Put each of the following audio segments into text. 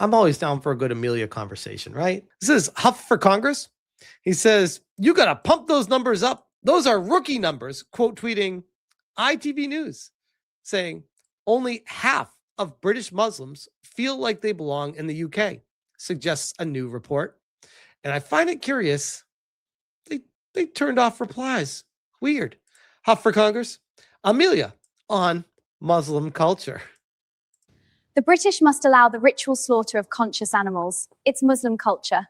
I'm always down for a good Amelia conversation, right? This is Huff for Congress. He says, you got to pump those numbers up. Those are rookie numbers, quote tweeting ITV News, saying only half of British Muslims feel like they belong in the UK, suggests a new report. And I find it curious. They turned off replies. Weird. Huff for Congress. Amelia on Muslim culture. The British must allow the ritual slaughter of conscious animals. It's Muslim culture.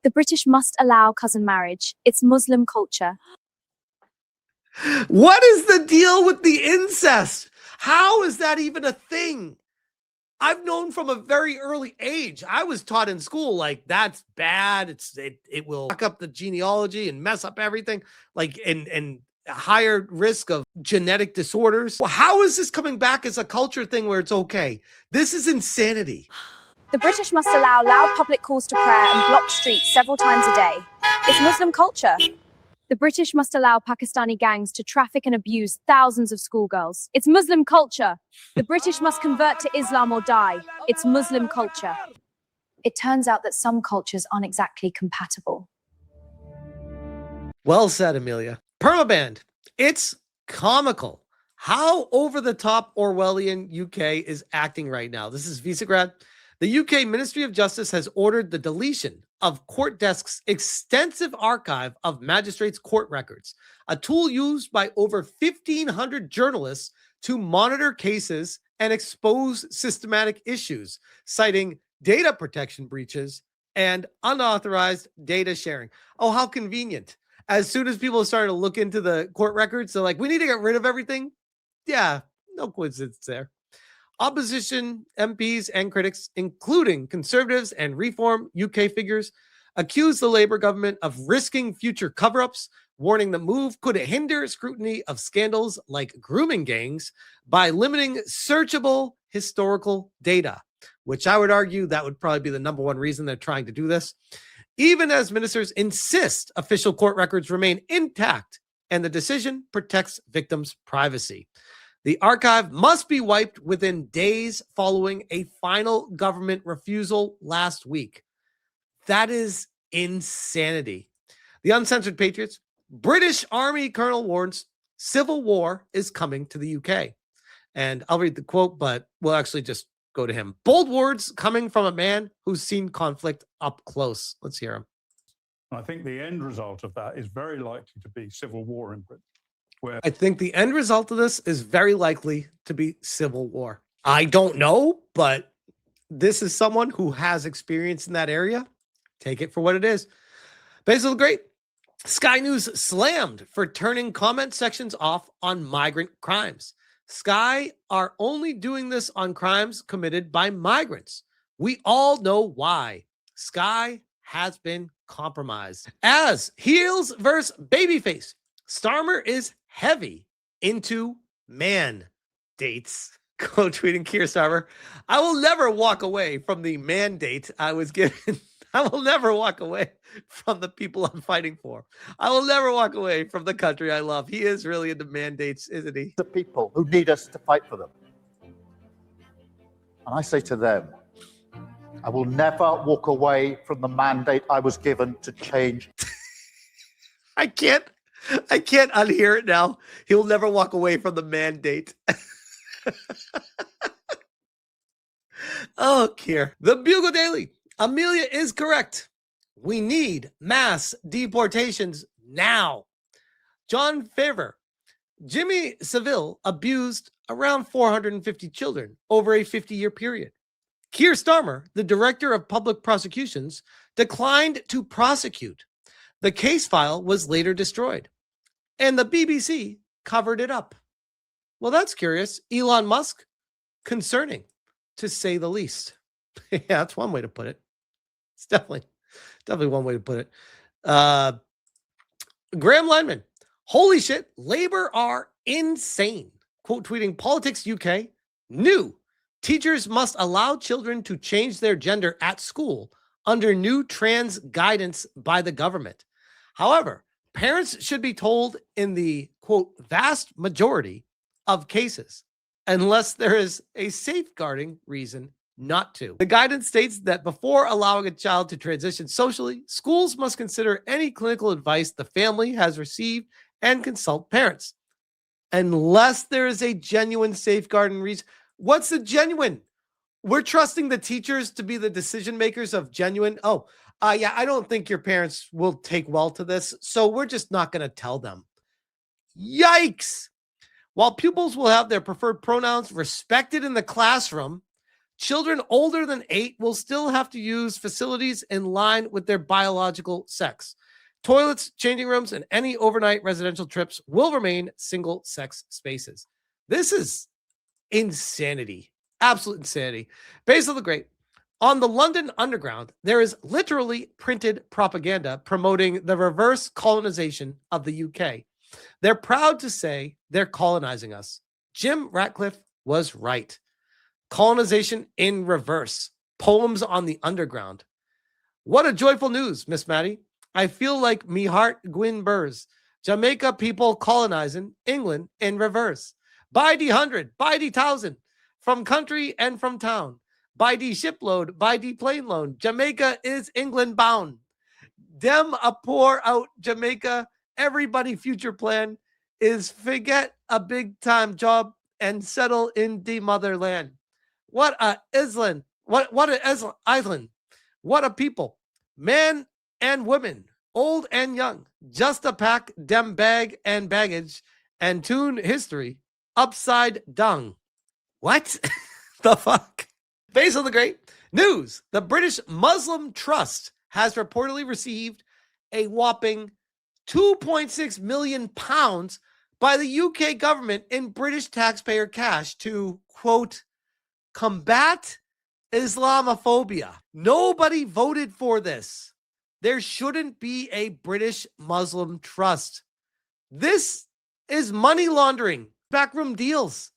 The British must allow cousin marriage. It's Muslim culture. What is the deal with the incest? How is that even a thing? I've known from a very early age. I was taught in school, like, that's bad. It will fuck up the genealogy and mess up everything, like, and higher risk of genetic disorders. Well, how is this coming back as a culture thing where it's okay? This is insanity. The British must allow loud public calls to prayer and blocked streets several times a day. It's Muslim culture. The British must allow Pakistani gangs to traffic and abuse thousands of schoolgirls. It's Muslim culture. The British must convert to Islam or die. It's Muslim culture. It turns out that some cultures aren't exactly compatible. Well said, Amelia. Permaband. It's comical how over the top Orwellian UK is acting right now. This is Visegrad. The UK Ministry of Justice has ordered the deletion of Court Desk's extensive archive of magistrates' court records, a tool used by over 1,500 journalists to monitor cases and expose systematic issues, citing data protection breaches and unauthorized data sharing. Oh, how convenient. As soon as people started to look into the court records, they're like, we need to get rid of everything. Yeah, no coincidence there. Opposition MPs and critics, including Conservatives and Reform UK figures, accused the Labour government of risking future cover-ups, warning the move could hinder scrutiny of scandals like grooming gangs by limiting searchable historical data, which I would argue that would probably be the number one reason they're trying to do this, even as ministers insist official court records remain intact and the decision protects victims' privacy. The archive must be wiped within days following a final government refusal last week. That is insanity. The Uncensored Patriots, British Army Colonel warns civil war is coming to the UK. And I'll read the quote, but we'll actually just go to him. Bold words coming from a man who's seen conflict up close. Let's hear him. I think the end result of that is very likely to be civil war in Britain. I think the end result of this is very likely to be civil war. I don't know, but this is someone who has experience in that area. Take it for what it is. Basil the Great. Sky News slammed for turning comment sections off on migrant crimes. Sky are only doing this on crimes committed by migrants. We all know why. Sky has been compromised. As heels versus babyface, Starmer is heavy into mandates. Quote tweeting Keir Starmer, I will never walk away from the mandate I was given. I will never walk away from the people I'm fighting for. I will never walk away from the country I love. He is really into mandates, isn't he? The people who need us to fight for them. And I say to them, I will never walk away from the mandate I was given to change. I can't unhear it now. He'll never walk away from the mandate. Oh, Keir. The Bugle Daily. Amelia is correct. We need mass deportations now. John Favor. Jimmy Savile abused around 450 children over a 50-year period. Keir Starmer, the director of public prosecutions, declined to prosecute. The case file was later destroyed, and the BBC covered it up. Well, that's curious. Elon Musk, concerning, to say the least. Yeah, that's one way to put it. It's definitely one way to put it. Graham Lineman, holy shit, Labour are insane. Quote tweeting Politics UK, new. Teachers must allow children to change their gender at school under new trans guidance by the government. However, parents should be told in the, quote, vast majority of cases, unless there is a safeguarding reason not to. The guidance states that before allowing a child to transition socially, schools must consider any clinical advice the family has received and consult parents. Unless there is a genuine safeguard and reason. What's the genuine? We're trusting the teachers to be the decision makers of genuine. Yeah, I don't think your parents will take well to this, so we're just not going to tell them. Yikes! While pupils will have their preferred pronouns respected in the classroom, children older than 8 will still have to use facilities in line with their biological sex. Toilets, changing rooms, and any overnight residential trips will remain single-sex spaces. This is insanity. Absolute insanity. Basil the Great. On the London Underground, there is literally printed propaganda promoting the reverse colonization of the UK. They're proud to say they're colonizing us. Jim Ratcliffe was right. Colonization in reverse. Poems on the Underground. What a joyful news, Miss Maddie. I feel like me heart Gwyn Burrs. Jamaica people colonizing England in reverse. By the 100, by the 1,000, from country and from town. By the shipload, by the plane load. Jamaica is England bound. Dem a pour out Jamaica. Everybody future plan is forget a big time job and settle in the motherland. What a island. What a island. What a people. Man and women, old and young, just a pack dem bag and baggage and tune history upside down. What the fuck? Basil the Great. News. The British Muslim Trust has reportedly received a whopping £2.6 million by the UK government in British taxpayer cash to, quote, combat Islamophobia. Nobody voted for this. There shouldn't be a British Muslim trust. This is money laundering, backroom deals.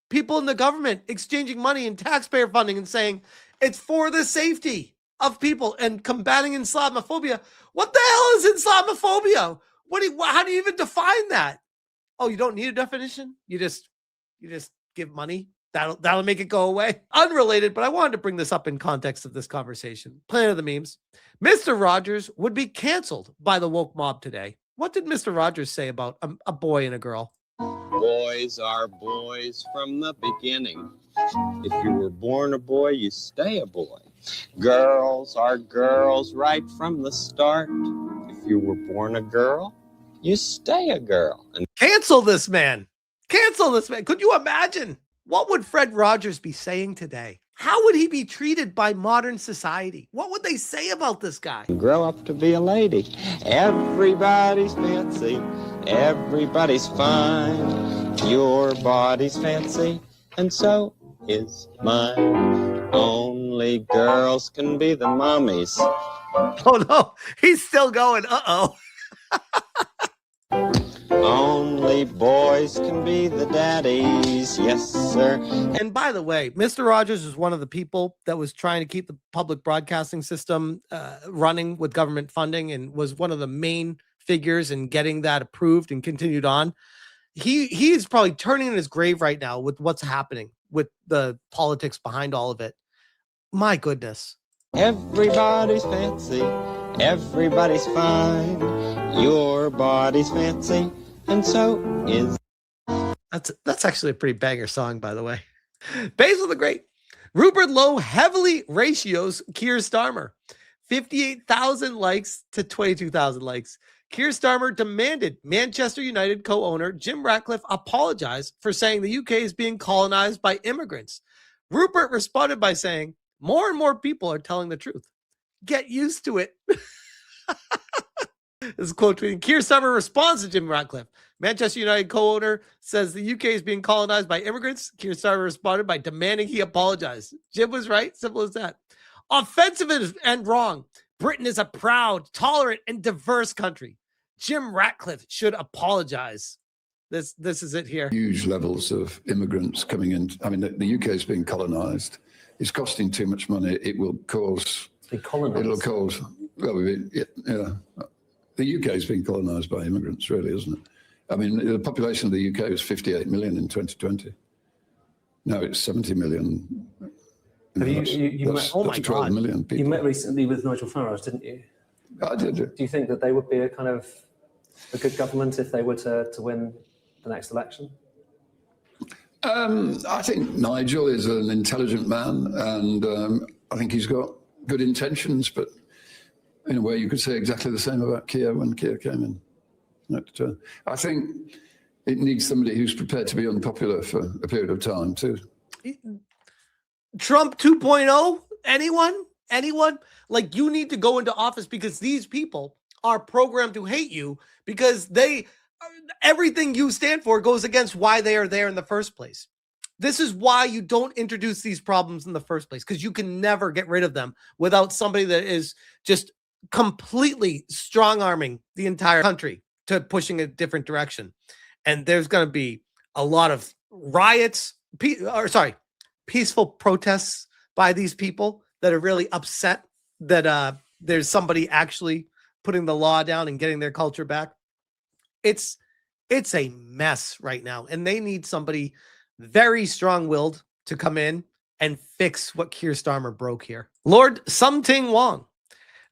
People in the government exchanging money and taxpayer funding and saying it's for the safety of people and combating Islamophobia. What the hell is Islamophobia? How do you even define that? Oh, you don't need a definition? You just give money? That'll make it go away. Unrelated, but I wanted to bring this up in context of this conversation. Planet of the memes. Mr. Rogers would be canceled by the woke mob today. What did Mr. Rogers say about a boy and a girl? Boys are boys from the beginning. If you were born a boy, you stay a boy. Girls are girls right from the start. If you were born a girl, you stay a girl. And cancel this man. Cancel this man. Could you imagine? What would Fred Rogers be saying today? How would he be treated by modern society? What would they say about this guy? grow up to be a lady. Everybody's fancy. Everybody's fine. Your body's fancy, and so is mine. Only girls can be the mommies. Oh no, he's still going. Uh-oh. Only boys can be the daddies, yes, sir. And by the way, Mr. Rogers was one of the people that was trying to keep the public broadcasting system running with government funding and was one of the main figures in getting that approved and continued on. He is probably turning in his grave right now with what's happening with the politics behind all of it. My goodness. Everybody's fancy. Everybody's fine. Your body's fancy. And so is. That's actually a pretty banger song, by the way. Basil the Great. Rupert Lowe heavily ratios Keir Starmer. 58,000 likes to 22,000 likes. Keir Starmer demanded Manchester United co-owner Jim Ratcliffe apologize for saying the UK is being colonized by immigrants. Rupert responded by saying, more and more people are telling the truth. Get used to it. This is a quote tweeting. Keir Starmer responds to Jim Ratcliffe. Manchester United co-owner says the UK is being colonized by immigrants. Keir Starmer responded by demanding he apologize. Jim was right. Simple as that. Offensive and wrong. Britain is a proud, tolerant, and diverse country. Jim Ratcliffe should apologize. This is it here. Huge levels of immigrants coming in. I mean, the UK is being colonized. It's costing too much money. It will cause. It'll cause. Well, yeah. The UK is being colonized by immigrants, really, isn't it? I mean, the population of the UK was 58 million in 2020. Now it's 70 million. Have you, That's- you that's- met, Oh that's my 12 God. million people. you met recently with Nigel Farage, didn't you? I did. Do you think that they would be a kind of a good government if they were to win the next election? I think Nigel is an intelligent man, and I think he's got good intentions, but in a way you could say exactly the same about Keir when Keir came in. But, I think it needs somebody who's prepared to be unpopular for a period of time too. Trump 2.0? Anyone? Like, you need to go into office because these people are programmed to hate you because everything you stand for goes against why they are there in the first place. This is why you don't introduce these problems in the first place, because you can never get rid of them without somebody that is just completely strong-arming the entire country to pushing a different direction. And there's going to be a lot of riots, peaceful protests by these people that are really upset that there's somebody actually putting the law down and getting their culture back. It's a mess right now, and they need somebody very strong-willed to come in and fix what Keir Starmer broke here. Lord Something Wong.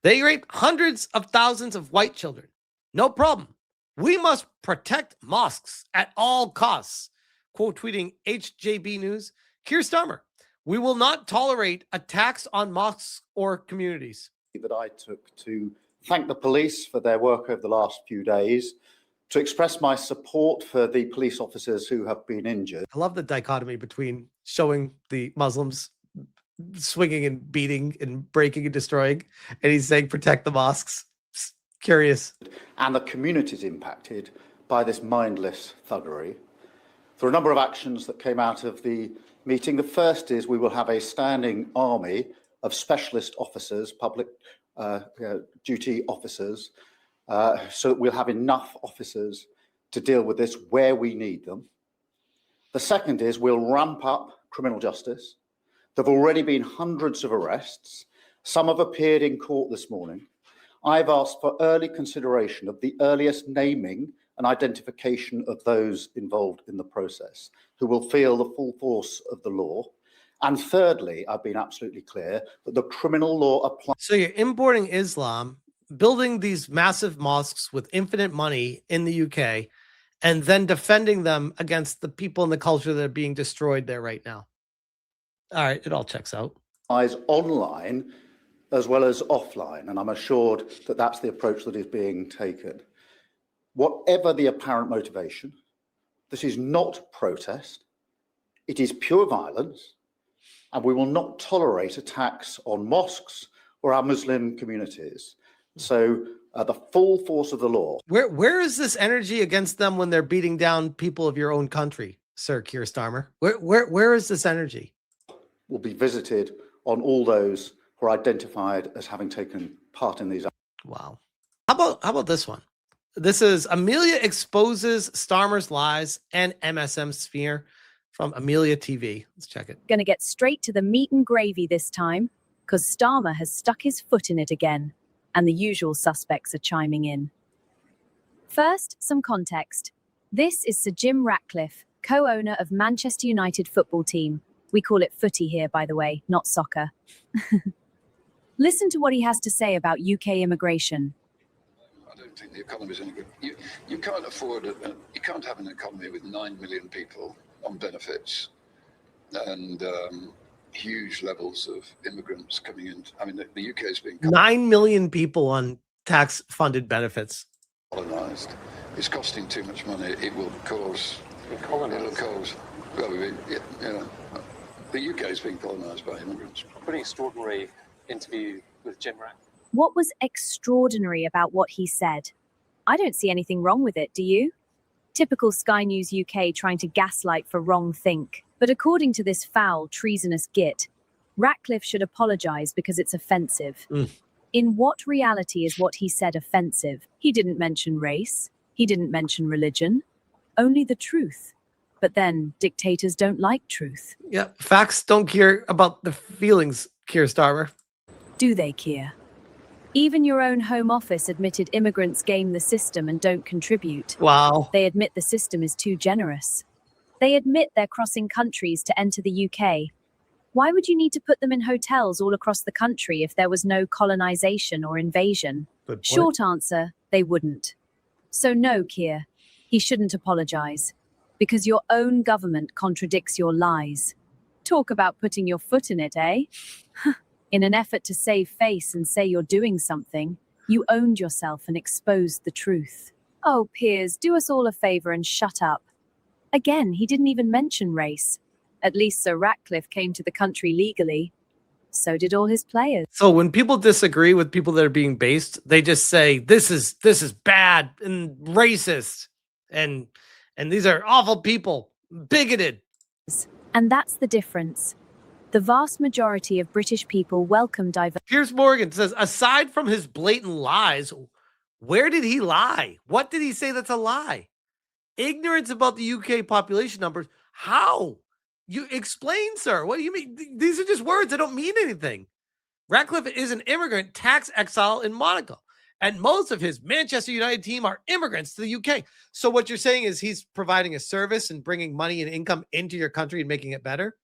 They rape hundreds of thousands of white children. No problem. We must protect mosques at all costs. Quote tweeting HJB News. Keir Starmer. We will not tolerate attacks on mosques or communities. That I took to thank the police for their work over the last few days, to express my support for the police officers who have been injured. I love the dichotomy between showing the Muslims swinging and beating and breaking and destroying, and he's saying protect the mosques. Curious. And the communities impacted by this mindless thuggery. There are a number of actions that came out of the meeting. The first is we will have a standing army of specialist officers, public duty officers, so that we'll have enough officers to deal with this where we need them. The second is we'll ramp up criminal justice. There have already been hundreds of arrests. Some have appeared in court this morning. I've asked for early consideration of the earliest naming and identification of those involved in the process who will feel the full force of the law. And thirdly, I've been absolutely clear that the criminal law applies. So you're importing Islam, building these massive mosques with infinite money in the UK, and then defending them against the people and the culture that are being destroyed there right now. All right, it all checks out. Online as well as offline, and I'm assured that that's the approach that is being taken. Whatever the apparent motivation, this is not protest, it is pure violence, and we will not tolerate attacks on mosques or our Muslim communities. So the full force of the law. Where is this energy against them when they're beating down people of your own country, Sir Keir Starmer? Where is this energy? Will be visited on all those who are identified as having taken part in these. Wow. How about this one? This is Amelia exposes Starmer's lies and MSM smear from Amelia TV. Let's check it. Gonna get straight to the meat and gravy this time, because Starmer has stuck his foot in it again, and the usual suspects are chiming in. First, some context. This is Sir Jim Ratcliffe, co-owner of Manchester United football team. We call it footy here, by the way, not soccer. Listen to what he has to say about UK immigration. I don't think the economy is any good. You can't afford it. You can't have an economy with 9 million people on benefits and huge levels of immigrants coming in. I mean, the UK is being 9 million people on tax-funded benefits. colonized. It's costing too much money. It will cause. Well, the UK is being colonized by immigrants. Pretty extraordinary interview with Jim Ratcliffe. What was extraordinary about what he said? I don't see anything wrong with it, do you? Typical Sky News UK trying to gaslight for wrong think. But according to this foul, treasonous git, Ratcliffe should apologise because it's offensive. In what reality is what he said offensive? He didn't mention race. He didn't mention religion. Only the truth. But then dictators don't like truth. Yeah, facts don't care about the feelings, Keir Starmer. Do they, Keir? Even your own Home Office admitted immigrants game the system and don't contribute. Wow. They admit the system is too generous. They admit they're crossing countries to enter the UK. Why would you need to put them in hotels all across the country if there was no colonization or invasion? Good point. Short answer, they wouldn't. So no, Keir, he shouldn't apologize, because your own government contradicts your lies. Talk about putting your foot in it, eh? In an effort to save face and say you're doing something, you owned yourself and exposed the truth. Oh, Piers, do us all a favor and shut up. Again, he didn't even mention race. At least Sir Ratcliffe came to the country legally. So did all his players. So when people disagree with people that are being based, they just say this is bad and racist and these are awful people, bigoted. And that's the difference. The vast majority of British people welcome diversity. Piers Morgan says, aside from his blatant lies, where did he lie? What did he say that's a lie? Ignorance about the UK population numbers. How? You explain, sir. What do you mean? These are just words. They don't mean anything. Ratcliffe is an immigrant tax exile in Monaco, and most of his Manchester United team are immigrants to the UK. So what you're saying is he's providing a service and bringing money and income into your country and making it better?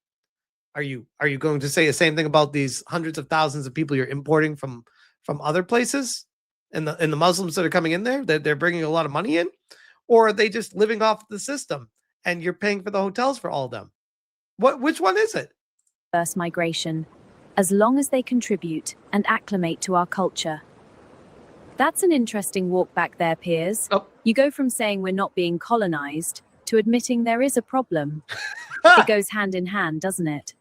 Are you going to say the same thing about these hundreds of thousands of people you're importing from other places and the Muslims that are coming in there? They're bringing a lot of money in, or are they just living off the system and you're paying for the hotels for all of them? Which one is it? Diverse migration, as long as they contribute and acclimate to our culture. That's an interesting walk back there, Piers. Oh. You go from saying we're not being colonized to admitting there is a problem. It goes hand in hand, doesn't it?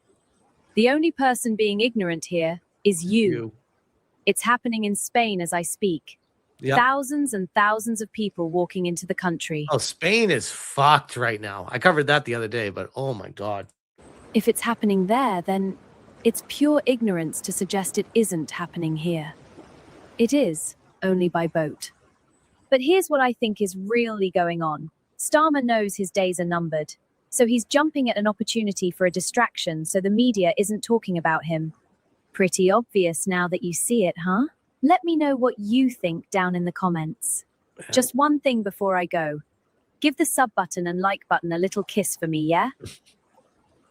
The only person being ignorant here is you. It's happening in Spain as I speak. Yep. Thousands and thousands of people walking into the country. Oh, Spain is fucked right now. I covered that the other day, but oh my God. If it's happening there, then it's pure ignorance to suggest it isn't happening here. It is, only by boat. But here's what I think is really going on. Starmer knows his days are numbered, so he's jumping at an opportunity for a distraction so the media isn't talking about him. Pretty obvious now that you see it, huh? Let me know what you think down in the comments. Just one thing before I go. Give the sub button and like button a little kiss for me, yeah?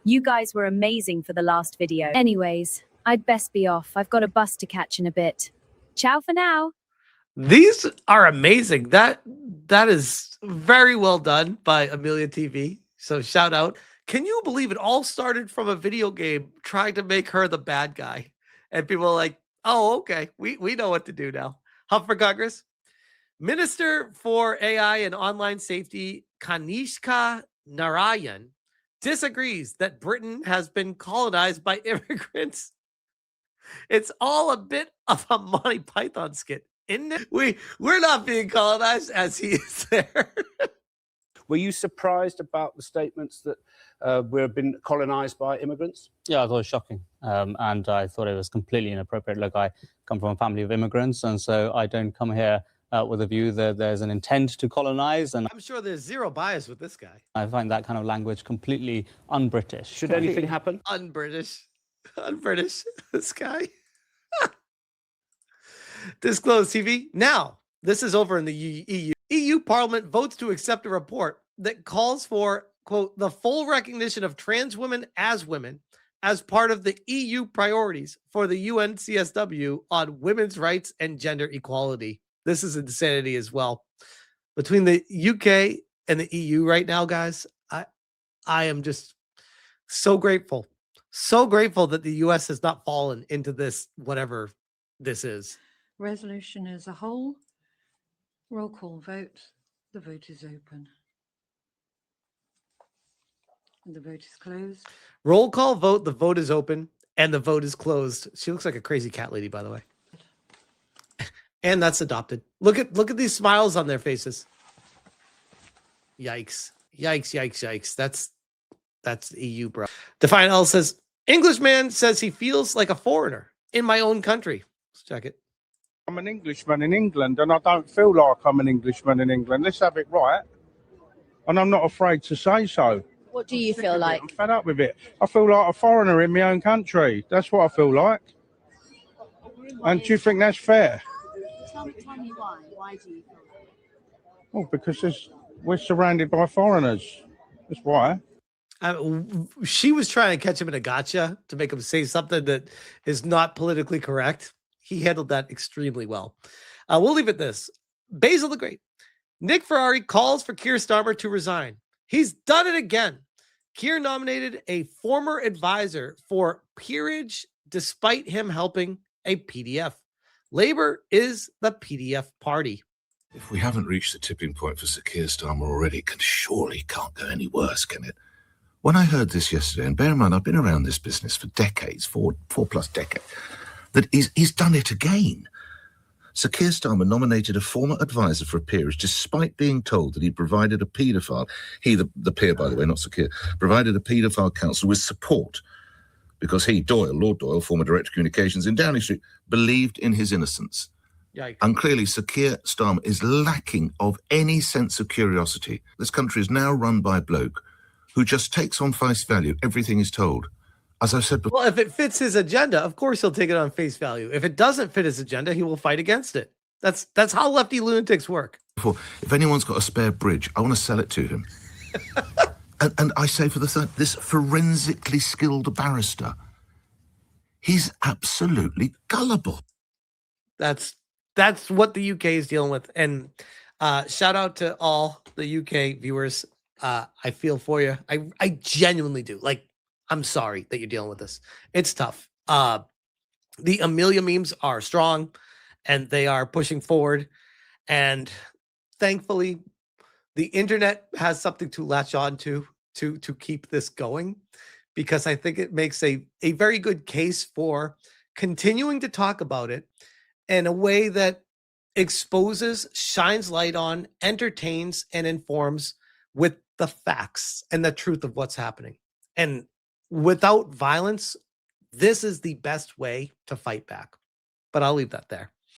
You guys were amazing for the last video. Anyways, I'd best be off. I've got a bus to catch in a bit. Ciao for now. These are amazing. That is very well done by Amelia TV. So shout out. Can you believe it all started from a video game trying to make her the bad guy? And people are like, oh, okay. We know what to do now. Huff for Congress. Minister for AI and Online Safety, Kanishka Narayan, disagrees that Britain has been colonized by immigrants. It's all a bit of a Monty Python skit, isn't it? We're not being colonized as he is there. Were you surprised about the statements that we've been colonized by immigrants? Yeah, I thought it was shocking. And I thought it was completely inappropriate. Look, I come from a family of immigrants, and so I don't come here with a view that there's an intent to colonize. And I'm sure there's zero bias with this guy. I find that kind of language completely un-British. Should anything happen? Un-British. Un-British. This guy. Disclose TV. Now, this is over in the EU. EU Parliament votes to accept a report that calls for, quote, the full recognition of trans women as part of the EU priorities for the UNCSW on women's rights and gender equality. This is insanity as well. Between the UK and the EU right now, guys, I am just so grateful that the US has not fallen into this, whatever this is. Resolution as a whole. Roll call vote. The vote is open. And the vote is closed. Roll call vote. The vote is open and the vote is closed. She looks like a crazy cat lady, by the way. And that's adopted. Look at these smiles on their faces. Yikes. Yikes, yikes, yikes. That's the EU, bro. Define L says, Englishman says he feels like a foreigner in my own country. Let's check it. I'm an Englishman in England, and I don't feel like I'm an Englishman in England. Let's have it right. And I'm not afraid to say so. What do you feel like? I'm fed up with it. I feel like a foreigner in my own country. That's what I feel like. And do you think that's fair? Tell me why. Why do you feel like? Well, because we're surrounded by foreigners. That's why. She was trying to catch him in a gotcha to make him say something that is not politically correct. He handled that extremely well. We'll leave it this. Basil the Great. Nick Ferrari calls for Keir Starmer to resign. He's done it again. Keir nominated a former advisor for peerage despite him helping a PDF. Labour is the PDF party. If we haven't reached the tipping point for Sir Keir Starmer already, it surely can't go any worse, can it? When I heard this yesterday, and bear in mind, I've been around this business for decades, four plus decades, that he's done it again. Sir Keir Starmer nominated a former advisor for a peerage despite being told that he provided a paedophile, the peer, by the way, not Sir Keir, provided a paedophile counsel with support because he, Lord Doyle, former Director of Communications in Downing Street, believed in his innocence. Yikes. And clearly Sir Keir Starmer is lacking of any sense of curiosity. This country is now run by a bloke who just takes on face value everything he's told. As I said before, well, if it fits his agenda, of course he'll take it on face value. If it doesn't fit his agenda, he will fight against it. That's how lefty lunatics work. If anyone's got a spare bridge, I want to sell it to him. and I say for the third, this forensically skilled barrister, he's absolutely gullible. That's what the UK is dealing with. And shout out to all the UK viewers. I feel for you. I genuinely do. Like, I'm sorry that you're dealing with this. It's tough. The Amelia memes are strong and they are pushing forward. And thankfully, the internet has something to latch on to keep this going, because I think it makes a very good case for continuing to talk about it in a way that exposes, shines light on, entertains, and informs with the facts and the truth of what's happening. And without violence, this is the best way to fight back. But I'll leave that there.